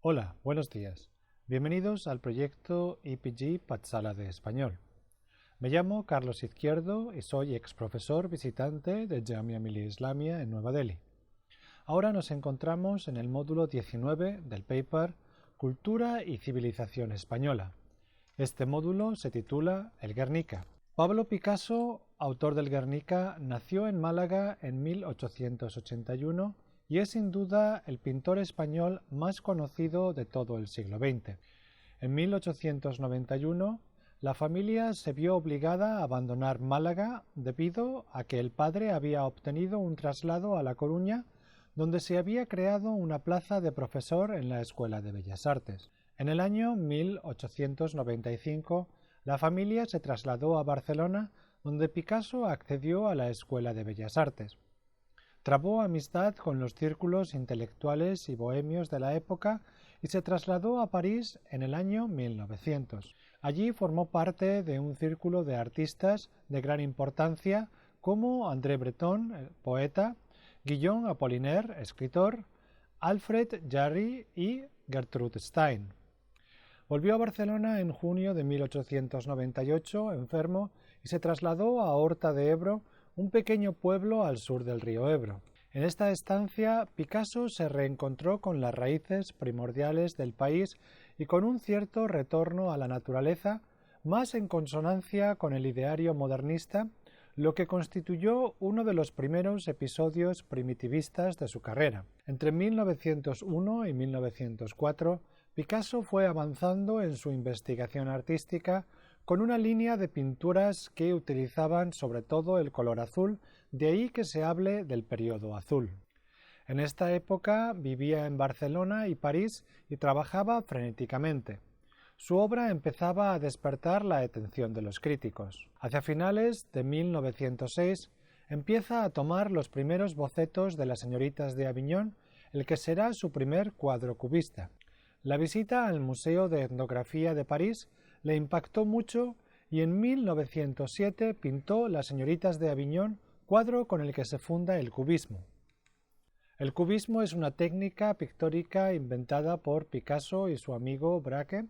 Hola, buenos días. Bienvenidos al proyecto EPG Patsala de Español. Me llamo Carlos Izquierdo y soy exprofesor visitante de Jamia Millia Islamia en Nueva Delhi. Ahora nos encontramos en el módulo 19 del paper Cultura y Civilización Española. Este módulo se titula El Guernica. Pablo Picasso, autor del Guernica, nació en Málaga en 1881 y es sin duda el pintor español más conocido de todo el siglo XX. En 1891, la familia se vio obligada a abandonar Málaga debido a que el padre había obtenido un traslado a La Coruña, donde se había creado una plaza de profesor en la Escuela de Bellas Artes. En el año 1895, la familia se trasladó a Barcelona, donde Picasso accedió a la Escuela de Bellas Artes. Trabó amistad con los círculos intelectuales y bohemios de la época y se trasladó a París en el año 1900. Allí formó parte de un círculo de artistas de gran importancia como André Breton, poeta, Guillaume Apollinaire, escritor, Alfred Jarry y Gertrude Stein. Volvió a Barcelona en junio de 1898, enfermo, y se trasladó a Horta de Ebro, un pequeño pueblo al sur del río Ebro. En esta estancia, Picasso se reencontró con las raíces primordiales del país y con un cierto retorno a la naturaleza, más en consonancia con el ideario modernista, lo que constituyó uno de los primeros episodios primitivistas de su carrera. Entre 1901 y 1904, Picasso fue avanzando en su investigación artística con una línea de pinturas que utilizaban sobre todo el color azul, de ahí que se hable del periodo azul. En esta época vivía en Barcelona y París y trabajaba frenéticamente. Su obra empezaba a despertar la atención de los críticos. Hacia finales de 1906 empieza a tomar los primeros bocetos de las señoritas de Aviñón, el que será su primer cuadro cubista. La visita al Museo de Etnografía de París le impactó mucho y en 1907 pintó Las señoritas de Aviñón, cuadro con el que se funda el cubismo. El cubismo es una técnica pictórica inventada por Picasso y su amigo Braque,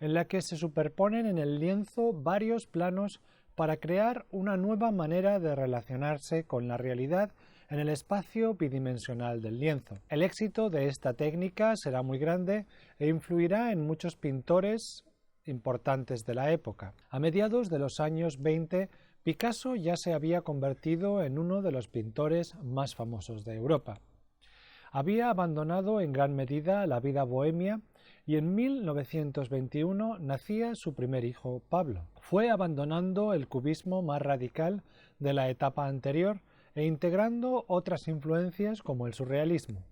en la que se superponen en el lienzo varios planos para crear una nueva manera de relacionarse con la realidad en el espacio bidimensional del lienzo. El éxito de esta técnica será muy grande e influirá en muchos pintores importantes de la época. A mediados de los años 20, Picasso ya se había convertido en uno de los pintores más famosos de Europa. Había abandonado en gran medida la vida bohemia y en 1921 nacía su primer hijo, Pablo. Fue abandonando el cubismo más radical de la etapa anterior e integrando otras influencias como el surrealismo.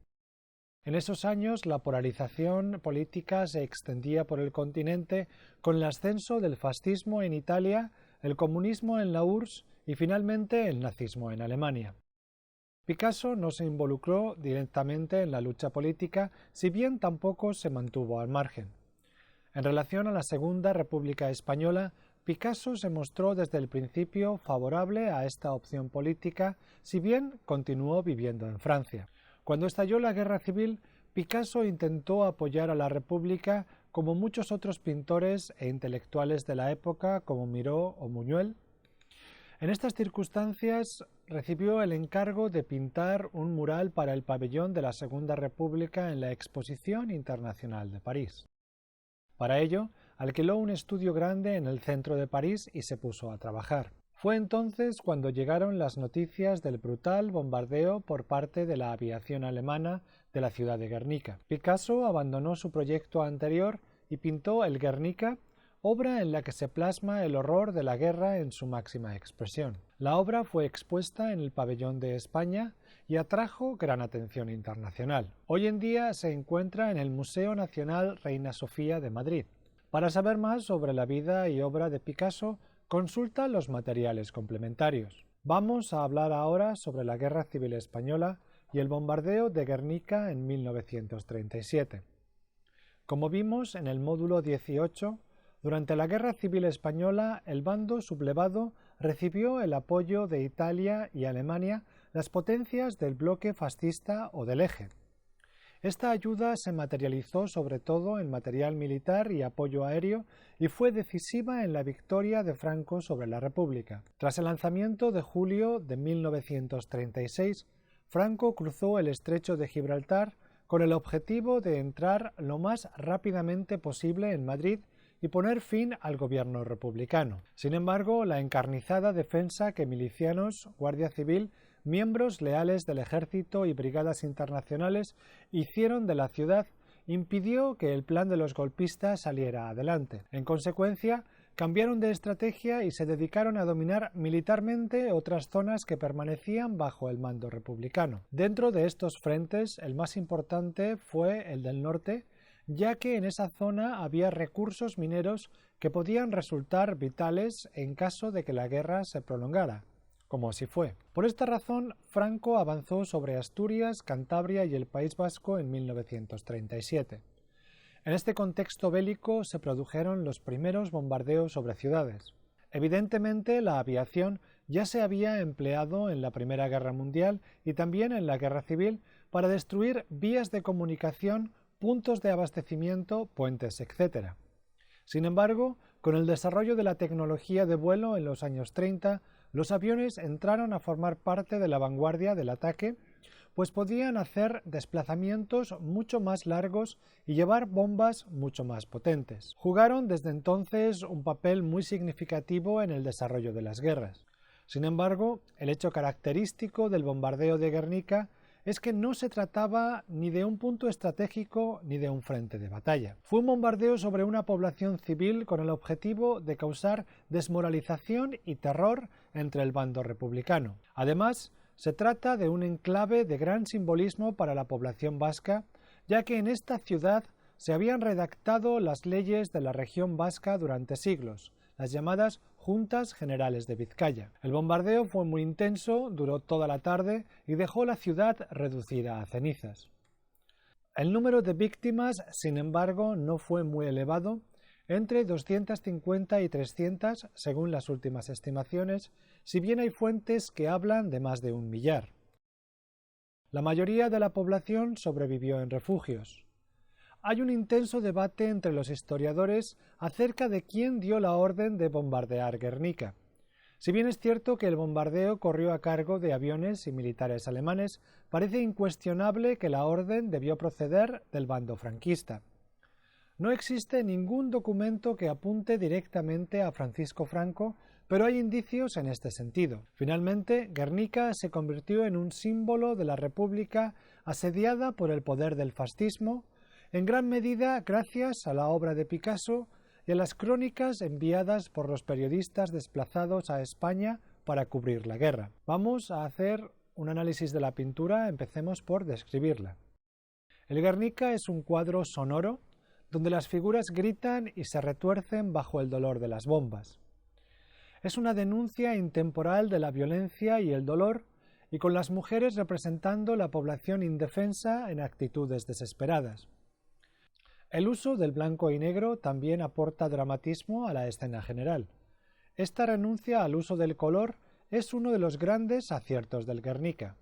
En esos años la polarización política se extendía por el continente con el ascenso del fascismo en Italia, el comunismo en la URSS y finalmente el nazismo en Alemania. Picasso no se involucró directamente en la lucha política, si bien tampoco se mantuvo al margen. En relación a la Segunda República Española, Picasso se mostró desde el principio favorable a esta opción política, si bien continuó viviendo en Francia. Cuando estalló la Guerra Civil, Picasso intentó apoyar a la República como muchos otros pintores e intelectuales de la época como Miró o Buñuel. En estas circunstancias recibió el encargo de pintar un mural para el pabellón de la Segunda República en la Exposición Internacional de París. Para ello, alquiló un estudio grande en el centro de París y se puso a trabajar. Fue entonces cuando llegaron las noticias del brutal bombardeo por parte de la aviación alemana de la ciudad de Guernica. Picasso abandonó su proyecto anterior y pintó el Guernica, obra en la que se plasma el horror de la guerra en su máxima expresión. La obra fue expuesta en el Pabellón de España y atrajo gran atención internacional. Hoy en día se encuentra en el Museo Nacional Reina Sofía de Madrid. Para saber más sobre la vida y obra de Picasso, consulta los materiales complementarios. Vamos a hablar ahora sobre la Guerra Civil Española y el bombardeo de Guernica en 1937. Como vimos en el módulo 18, durante la Guerra Civil Española el bando sublevado recibió el apoyo de Italia y Alemania, las potencias del bloque fascista o del Eje. Esta ayuda se materializó sobre todo en material militar y apoyo aéreo y fue decisiva en la victoria de Franco sobre la República. Tras el lanzamiento de julio de 1936, Franco cruzó el estrecho de Gibraltar con el objetivo de entrar lo más rápidamente posible en Madrid y poner fin al gobierno republicano. Sin embargo, la encarnizada defensa que milicianos, Guardia Civil, miembros leales del ejército y brigadas internacionales hicieron de la ciudad impidió que el plan de los golpistas saliera adelante. En consecuencia, cambiaron de estrategia y se dedicaron a dominar militarmente otras zonas que permanecían bajo el mando republicano. Dentro de estos frentes, el más importante fue el del norte, ya que en esa zona había recursos mineros que podían resultar vitales en caso de que la guerra se prolongara, como así fue. Por esta razón, Franco avanzó sobre Asturias, Cantabria y el País Vasco en 1937. En este contexto bélico se produjeron los primeros bombardeos sobre ciudades. Evidentemente, la aviación ya se había empleado en la Primera Guerra Mundial y también en la Guerra Civil para destruir vías de comunicación, puntos de abastecimiento, puentes, etc. Sin embargo, con el desarrollo de la tecnología de vuelo en los años 30, los aviones entraron a formar parte de la vanguardia del ataque, pues podían hacer desplazamientos mucho más largos y llevar bombas mucho más potentes. Jugaron desde entonces un papel muy significativo en el desarrollo de las guerras. Sin embargo, el hecho característico del bombardeo de Guernica es que no se trataba ni de un punto estratégico ni de un frente de batalla. Fue un bombardeo sobre una población civil con el objetivo de causar desmoralización y terror entre el bando republicano. Además, se trata de un enclave de gran simbolismo para la población vasca, ya que en esta ciudad se habían redactado las leyes de la región vasca durante siglos, las llamadas Juntas Generales de Vizcaya. El bombardeo fue muy intenso, duró toda la tarde y dejó la ciudad reducida a cenizas. El número de víctimas, sin embargo, no fue muy elevado, entre 250 y 300 según las últimas estimaciones, si bien hay fuentes que hablan de más de 1 millar. La mayoría de la población sobrevivió en refugios. Hay un intenso debate entre los historiadores acerca de quién dio la orden de bombardear Guernica. Si bien es cierto que el bombardeo corrió a cargo de aviones y militares alemanes, parece incuestionable que la orden debió proceder del bando franquista. No existe ningún documento que apunte directamente a Francisco Franco, pero hay indicios en este sentido. Finalmente, Guernica se convirtió en un símbolo de la República asediada por el poder del fascismo, en gran medida gracias a la obra de Picasso y a las crónicas enviadas por los periodistas desplazados a España para cubrir la guerra. Vamos a hacer un análisis de la pintura, empecemos por describirla. El Guernica es un cuadro sonoro donde las figuras gritan y se retuercen bajo el dolor de las bombas. Es una denuncia intemporal de la violencia y el dolor, y con las mujeres representando la población indefensa en actitudes desesperadas. El uso del blanco y negro también aporta dramatismo a la escena general. Esta renuncia al uso del color es uno de los grandes aciertos del Guernica.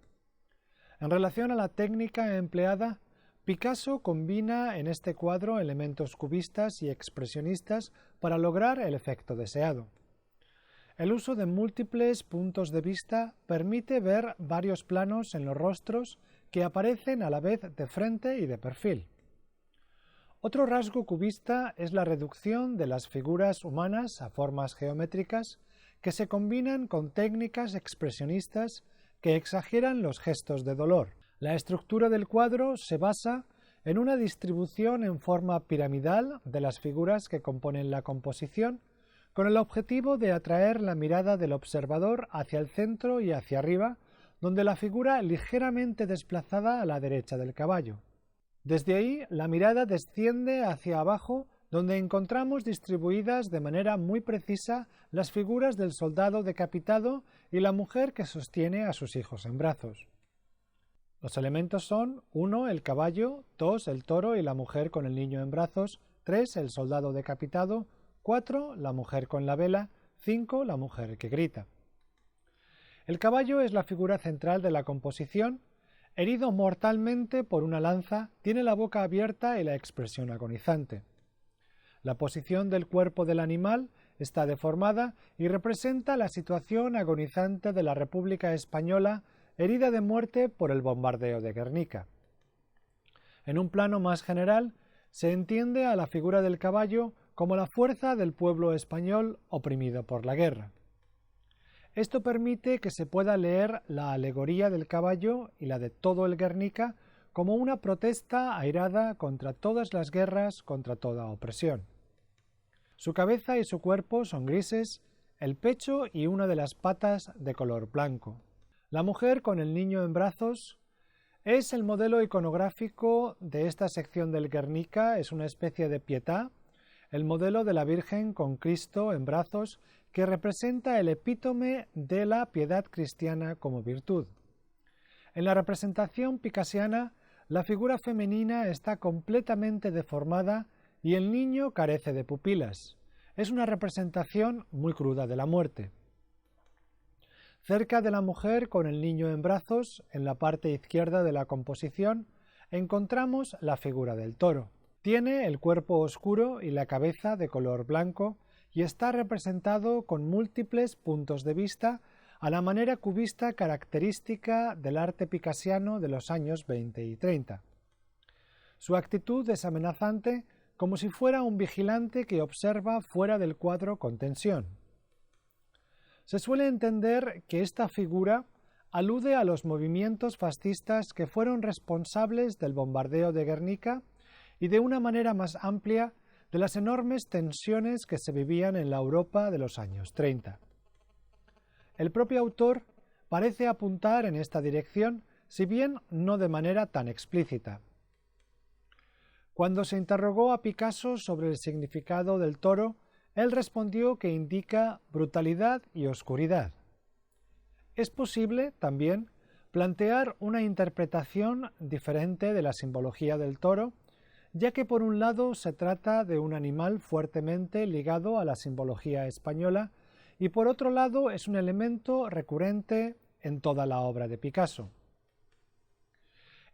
En relación a la técnica empleada, Picasso combina en este cuadro elementos cubistas y expresionistas para lograr el efecto deseado. El uso de múltiples puntos de vista permite ver varios planos en los rostros que aparecen a la vez de frente y de perfil. Otro rasgo cubista es la reducción de las figuras humanas a formas geométricas que se combinan con técnicas expresionistas que exageran los gestos de dolor. La estructura del cuadro se basa en una distribución en forma piramidal de las figuras que componen la composición, con el objetivo de atraer la mirada del observador hacia el centro y hacia arriba, donde la figura ligeramente desplazada a la derecha del caballo. Desde ahí, la mirada desciende hacia abajo, donde encontramos distribuidas de manera muy precisa las figuras del soldado decapitado y la mujer que sostiene a sus hijos en brazos. Los elementos son 1. El caballo, 2. El toro y la mujer con el niño en brazos, 3. El soldado decapitado, 4. La mujer con la vela, 5. La mujer que grita. El caballo es la figura central de la composición. Herido mortalmente por una lanza, tiene la boca abierta y la expresión agonizante. La posición del cuerpo del animal está deformada y representa la situación agonizante de la República Española herida de muerte por el bombardeo de Guernica. En un plano más general, se entiende a la figura del caballo como la fuerza del pueblo español oprimido por la guerra. Esto permite que se pueda leer la alegoría del caballo y la de todo el Guernica como una protesta airada contra todas las guerras, contra toda opresión. Su cabeza y su cuerpo son grises, el pecho y una de las patas de color blanco. La mujer con el niño en brazos es el modelo iconográfico de esta sección del Guernica, es una especie de pietà, el modelo de la Virgen con Cristo en brazos que representa el epítome de la piedad cristiana como virtud. En la representación picasiana, la figura femenina está completamente deformada y el niño carece de pupilas. Es una representación muy cruda de la muerte. Cerca de la mujer con el niño en brazos, en la parte izquierda de la composición, encontramos la figura del toro. Tiene el cuerpo oscuro y la cabeza de color blanco y está representado con múltiples puntos de vista a la manera cubista característica del arte picasiano de los años 20 y 30. Su actitud es amenazante, como si fuera un vigilante que observa fuera del cuadro con tensión. Se suele entender que esta figura alude a los movimientos fascistas que fueron responsables del bombardeo de Guernica y de una manera más amplia de las enormes tensiones que se vivían en la Europa de los años 30. El propio autor parece apuntar en esta dirección, si bien no de manera tan explícita. Cuando se interrogó a Picasso sobre el significado del toro, él respondió que indica brutalidad y oscuridad. Es posible, también, plantear una interpretación diferente de la simbología del toro, ya que por un lado se trata de un animal fuertemente ligado a la simbología española y por otro lado es un elemento recurrente en toda la obra de Picasso.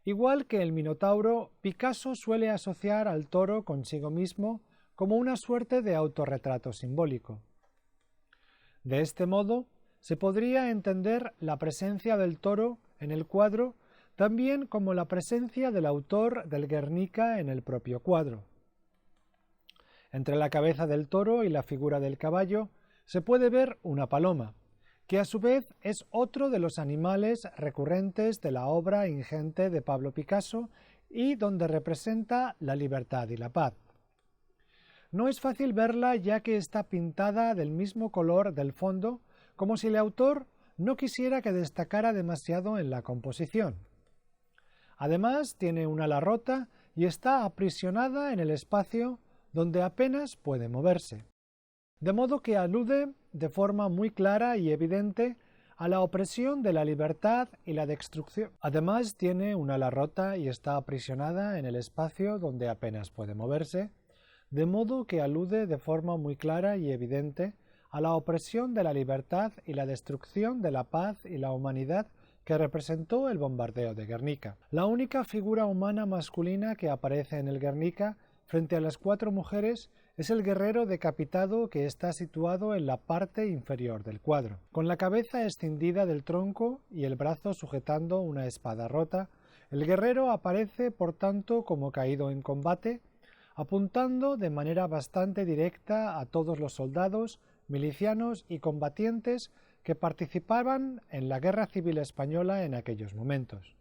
Igual que el Minotauro, Picasso suele asociar al toro consigo mismo como una suerte de autorretrato simbólico. De este modo, se podría entender la presencia del toro en el cuadro también como la presencia del autor del Guernica en el propio cuadro. Entre la cabeza del toro y la figura del caballo se puede ver una paloma, que a su vez es otro de los animales recurrentes de la obra ingente de Pablo Picasso y donde representa la libertad y la paz. No es fácil verla ya que está pintada del mismo color del fondo, como si el autor no quisiera que destacara demasiado en la composición. Además, tiene un ala rota y está aprisionada en el espacio donde apenas puede moverse. De modo que alude de forma muy clara y evidente a la opresión de la libertad y la destrucción. Además, tiene un ala rota y está aprisionada en el espacio donde apenas puede moverse, de modo que alude de forma muy clara y evidente a la opresión de la libertad y la destrucción de la paz y la humanidad que representó el bombardeo de Guernica. La única figura humana masculina que aparece en el Guernica frente a las 4 mujeres es el guerrero decapitado que está situado en la parte inferior del cuadro. Con la cabeza escindida del tronco y el brazo sujetando una espada rota, el guerrero aparece por tanto como caído en combate, apuntando de manera bastante directa a todos los soldados, milicianos y combatientes que participaban en la Guerra Civil Española en aquellos momentos.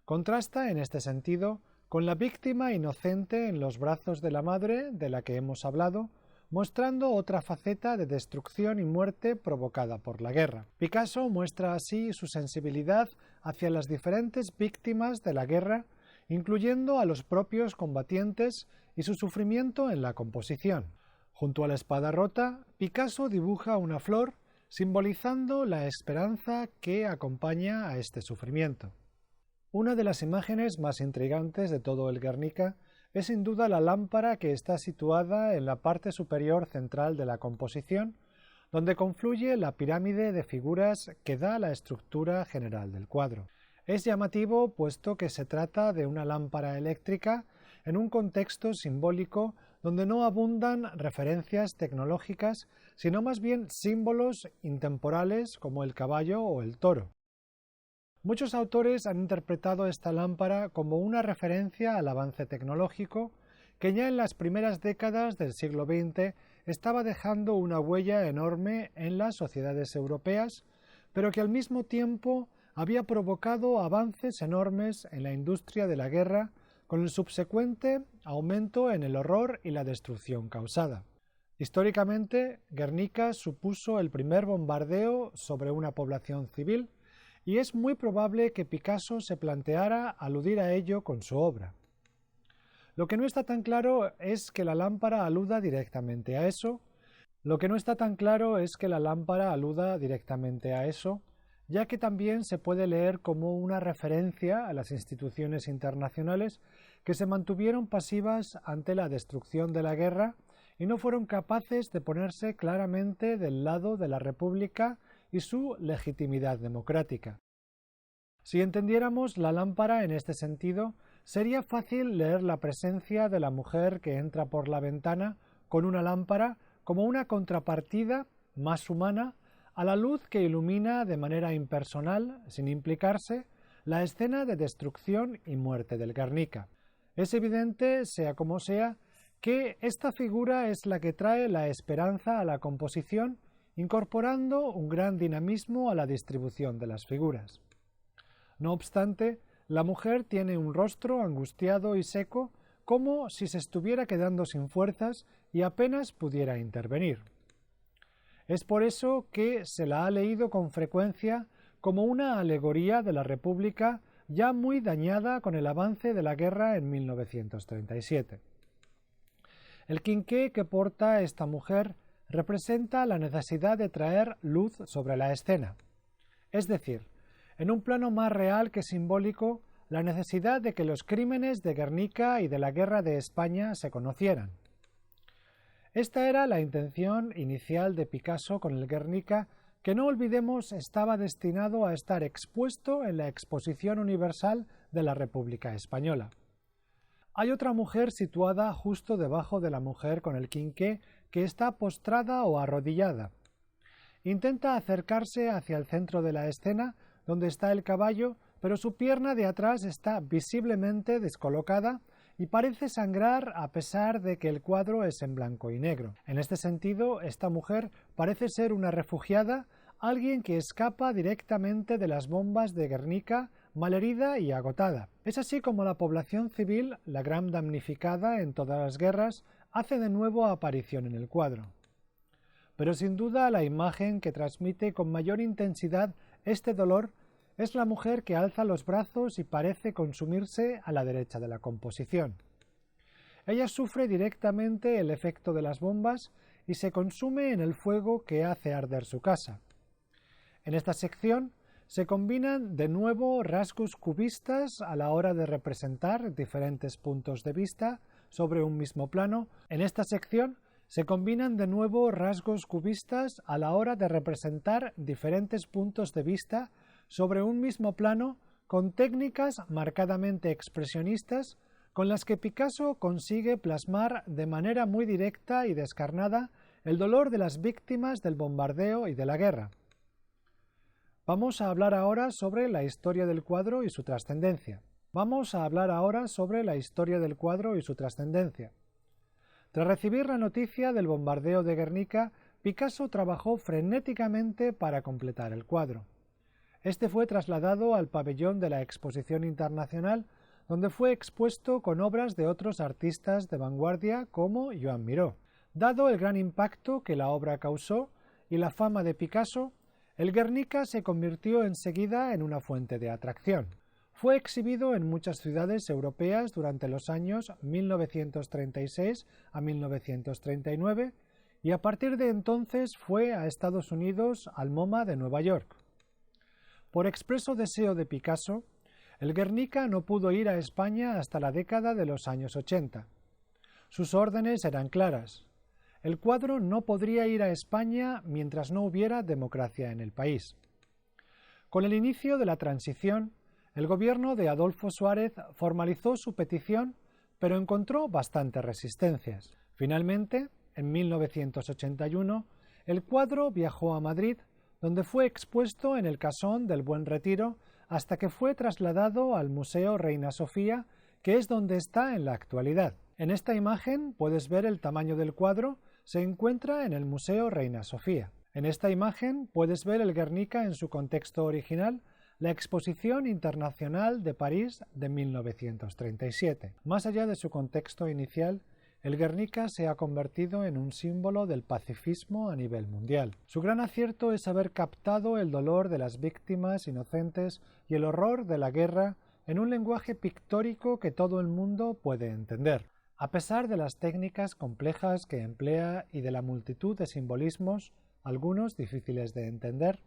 Contrasta en este sentido con la víctima inocente en los brazos de la madre de la que hemos hablado, mostrando otra faceta de destrucción y muerte provocada por la guerra. Picasso muestra así su sensibilidad hacia las diferentes víctimas de la guerra, incluyendo a los propios combatientes y su sufrimiento en la composición. Junto a la espada rota, Picasso dibuja una flor simbolizando la esperanza que acompaña a este sufrimiento. Una de las imágenes más intrigantes de todo el Guernica es sin duda la lámpara que está situada en la parte superior central de la composición, donde confluye la pirámide de figuras que da la estructura general del cuadro. Es llamativo puesto que se trata de una lámpara eléctrica en un contexto simbólico donde no abundan referencias tecnológicas, sino más bien símbolos intemporales como el caballo o el toro. Muchos autores han interpretado esta lámpara como una referencia al avance tecnológico que ya en las primeras décadas del siglo XX estaba dejando una huella enorme en las sociedades europeas, pero que al mismo tiempo había provocado avances enormes en la industria de la guerra con el subsecuente aumento en el horror y la destrucción causada. Históricamente, Guernica supuso el primer bombardeo sobre una población civil y es muy probable que Picasso se planteara aludir a ello con su obra. Lo que no está tan claro es que la lámpara aluda directamente a eso, ya que también se puede leer como una referencia a las instituciones internacionales que se mantuvieron pasivas ante la destrucción de la guerra y no fueron capaces de ponerse claramente del lado de la República y su legitimidad democrática. Si entendiéramos la lámpara en este sentido, sería fácil leer la presencia de la mujer que entra por la ventana con una lámpara como una contrapartida más humana a la luz que ilumina de manera impersonal, sin implicarse, la escena de destrucción y muerte del Guernica. Es evidente, sea como sea, que esta figura es la que trae la esperanza a la composición, incorporando un gran dinamismo a la distribución de las figuras. No obstante, la mujer tiene un rostro angustiado y seco, como si se estuviera quedando sin fuerzas y apenas pudiera intervenir. Es por eso que se la ha leído con frecuencia como una alegoría de la República ya muy dañada con el avance de la guerra en 1937. El quinqué que porta esta mujer representa la necesidad de traer luz sobre la escena, es decir, en un plano más real que simbólico, la necesidad de que los crímenes de Guernica y de la guerra de España se conocieran. Esta era la intención inicial de Picasso con el Guernica, que no olvidemos estaba destinado a estar expuesto en la Exposición Universal de la República Española. Hay otra mujer situada justo debajo de la mujer con el quinqué que está postrada o arrodillada. Intenta acercarse hacia el centro de la escena, donde está el caballo, pero su pierna de atrás está visiblemente descolocada y parece sangrar a pesar de que el cuadro es en blanco y negro. En este sentido, esta mujer parece ser una refugiada, alguien que escapa directamente de las bombas de Guernica, malherida y agotada. Es así como la población civil, la gran damnificada en todas las guerras, hace de nuevo aparición en el cuadro. Pero sin duda la imagen que transmite con mayor intensidad este dolor es la mujer que alza los brazos y parece consumirse a la derecha de la composición. Ella sufre directamente el efecto de las bombas y se consume en el fuego que hace arder su casa. En esta sección se combinan de nuevo rasgos cubistas a la hora de representar diferentes puntos de vista sobre un mismo plano. En esta sección se combinan de nuevo rasgos cubistas a la hora de representar diferentes puntos de vista sobre un mismo plano con técnicas marcadamente expresionistas con las que Picasso consigue plasmar de manera muy directa y descarnada el dolor de las víctimas del bombardeo y de la guerra. Vamos a hablar ahora sobre la historia del cuadro y su trascendencia. Tras recibir la noticia del bombardeo de Guernica, Picasso trabajó frenéticamente para completar el cuadro. Este fue trasladado al pabellón de la Exposición Internacional, donde fue expuesto con obras de otros artistas de vanguardia como Joan Miró. Dado el gran impacto que la obra causó y la fama de Picasso, el Guernica se convirtió enseguida en una fuente de atracción. Fue exhibido en muchas ciudades europeas durante los años 1936 a 1939 y a partir de entonces fue a Estados Unidos al MoMA de Nueva York. Por expreso deseo de Picasso, el Guernica no pudo ir a España hasta la década de los años 80. Sus órdenes eran claras. El cuadro no podría ir a España mientras no hubiera democracia en el país. Con el inicio de la transición, El gobierno de Adolfo Suárez formalizó su petición, pero encontró bastantes resistencias. Finalmente, en 1981, el cuadro viajó a Madrid, donde fue expuesto en el Casón del Buen Retiro hasta que fue trasladado al Museo Reina Sofía, que es donde está en la actualidad. En esta imagen puedes ver el tamaño del cuadro, se encuentra en el Museo Reina Sofía. En esta imagen puedes ver el Guernica en su contexto original, la Exposición Internacional de París de 1937. Más allá de su contexto inicial, el Guernica se ha convertido en un símbolo del pacifismo a nivel mundial. Su gran acierto es haber captado el dolor de las víctimas inocentes y el horror de la guerra en un lenguaje pictórico que todo el mundo puede entender. A pesar de las técnicas complejas que emplea y de la multitud de simbolismos, algunos difíciles de entender,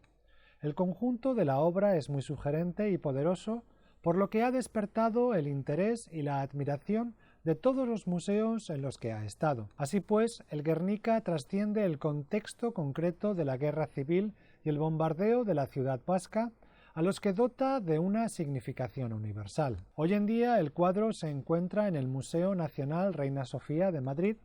el conjunto de la obra es muy sugerente y poderoso, por lo que ha despertado el interés y la admiración de todos los museos en los que ha estado. Así pues, el Guernica trasciende el contexto concreto de la guerra civil y el bombardeo de la ciudad vasca, a los que dota de una significación universal. Hoy en día el cuadro se encuentra en el Museo Nacional Reina Sofía de Madrid.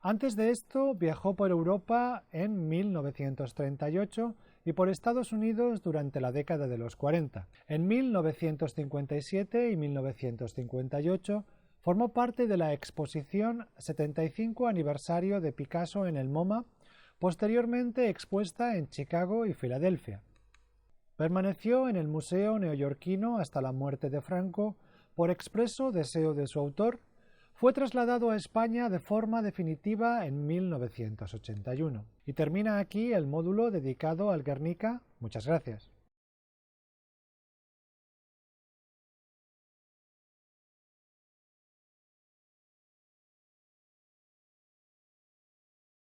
Antes de esto viajó por Europa en 1938 y por Estados Unidos durante la década de los 40. En 1957 y 1958 formó parte de la exposición 75 aniversario de Picasso en el MoMA, posteriormente expuesta en Chicago y Filadelfia. Permaneció en el Museo Neoyorquino hasta la muerte de Franco por expreso deseo de su autor. Fue trasladado a España de forma definitiva en 1981. Y termina aquí el módulo dedicado al Guernica. Muchas gracias.